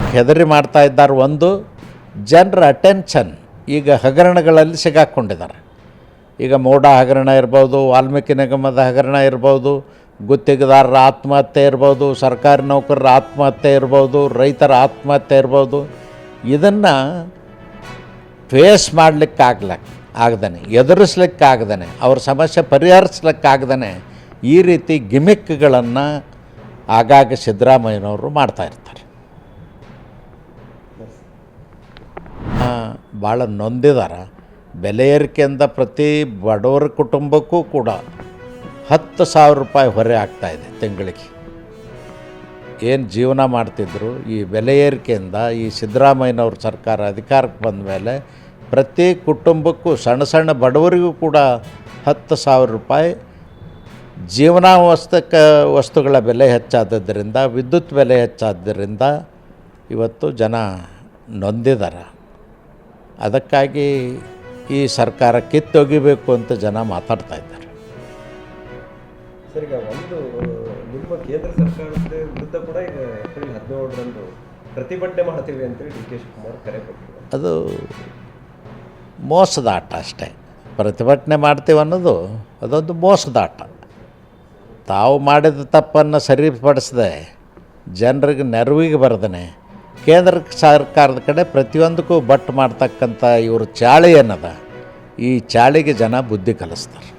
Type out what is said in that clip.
ಮಾಡೋಕ್ಕೆ ಹೆದರಿ ಮಾಡ್ತಾ ಇದ್ದಾರೆ. ಒಂದು, ಜನರ ಅಟೆನ್ಷನ್ ಈಗ ಹಗರಣಗಳಲ್ಲಿ ಸಿಗಾಕ್ಕೊಂಡಿದ್ದಾರೆ. ಈಗ ಮೋಡಾ ಹಗರಣ ಇರ್ಬೋದು, ವಾಲ್ಮೀಕಿ ನಿಗಮದ ಹಗರಣ ಇರ್ಬೋದು, ಗುತ್ತಿಗೆದಾರರ ಆತ್ಮಹತ್ಯೆ ಇರ್ಬೋದು, ಸರ್ಕಾರಿ ನೌಕರರ ಆತ್ಮಹತ್ಯೆ ಇರ್ಬೋದು, ರೈತರ ಆತ್ಮಹತ್ಯೆ ಇರ್ಬೋದು. ಇದನ್ನು ಫೇಸ್ ಆಗದೇ, ಎದುರಿಸ್ಲಿಕ್ಕಾಗ್ದೇ, ಅವ್ರ ಸಮಸ್ಯೆ ಪರಿಹರಿಸ್ಲಿಕ್ಕಾಗ್ದೇ ಈ ರೀತಿ ಗಿಮಿಕ್ಗಳನ್ನು ಆಗಾಗ ಸಿದ್ದರಾಮಯ್ಯನವರು ಮಾಡ್ತಾಯಿರ್ತಾರೆ. ಭಾಳ ನೊಂದಿದ್ದಾರೆ. ಬೆಲೆ ಏರಿಕೆಯಿಂದ ಪ್ರತಿ ಬಡವರ ಕುಟುಂಬಕ್ಕೂ ಕೂಡ 10,000 ರೂಪಾಯಿ ಹೊರೆ ಆಗ್ತಾಯಿದೆ ತಿಂಗಳಿಗೆ. ಏನು ಜೀವನ ಮಾಡ್ತಿದ್ರು, ಈ ಬೆಲೆ ಏರಿಕೆಯಿಂದ ಈ ಸಿದ್ದರಾಮಯ್ಯನವ್ರ ಸರ್ಕಾರ ಅಧಿಕಾರಕ್ಕೆ ಬಂದ ಮೇಲೆ ಪ್ರತಿ ಕುಟುಂಬಕ್ಕೂ ಸಣ್ಣ ಸಣ್ಣ ಬಡವರಿಗೂ ಕೂಡ 10,000 ರೂಪಾಯಿ ವಸ್ತುಗಳ ಬೆಲೆ ಹೆಚ್ಚಾದದ್ದರಿಂದ, ವಿದ್ಯುತ್ ಬೆಲೆ ಹೆಚ್ಚಾದ್ದರಿಂದ ಇವತ್ತು ಜನ ನೊಂದಿದ್ದಾರೆ. ಅದಕ್ಕಾಗಿ ಈ ಸರ್ಕಾರ ಕಿತ್ತೊಗಿಬೇಕು ಅಂತ ಜನ ಮಾತಾಡ್ತಾ ಇದ್ದಾರೆ. ಸರ್, ಈಗ ಒಂದು ನಿಮ್ಮ ಕೇಂದ್ರ ಸರ್ಕಾರದ ವಿರುದ್ಧ ಕೂಡ ಈಗ ಏಪ್ರಿಲ್ 17ರಂದು ಪ್ರತಿಭಟನೆ ಮಾಡ್ತೀವಿ ಅಂತೇಳಿ ಡಿ ಕೆ ಶಿವಕುಮಾರ್ ಕರೆ ಕೊಟ್ಟರು. ಅದು ಮೋಸದ ಆಟ ಅಷ್ಟೇ. ಪ್ರತಿಭಟನೆ ಮಾಡ್ತೀವಿ ಅನ್ನೋದು ಅದೊಂದು ಮೋಸದ ಆಟ. ತಾವು ಮಾಡಿದ ತಪ್ಪನ್ನು ಸರಿಪಡಿಸದೆ ಜನರಿಗೆ ನೆರವಿಗೆ ಬರ್ದೇ ಕೇಂದ್ರ ಸರ್ಕಾರದ ಕಡೆ ಪ್ರತಿಯೊಂದಕ್ಕೂ ಬಟ್ ಮಾಡ್ತಕ್ಕಂಥ ಇವರು ಚಾಳಿ ಏನದ, ಈ ಚಾಳಿಗೆ ಜನ ಬುದ್ಧಿ ಕಲಿಸ್ತಾರೆ.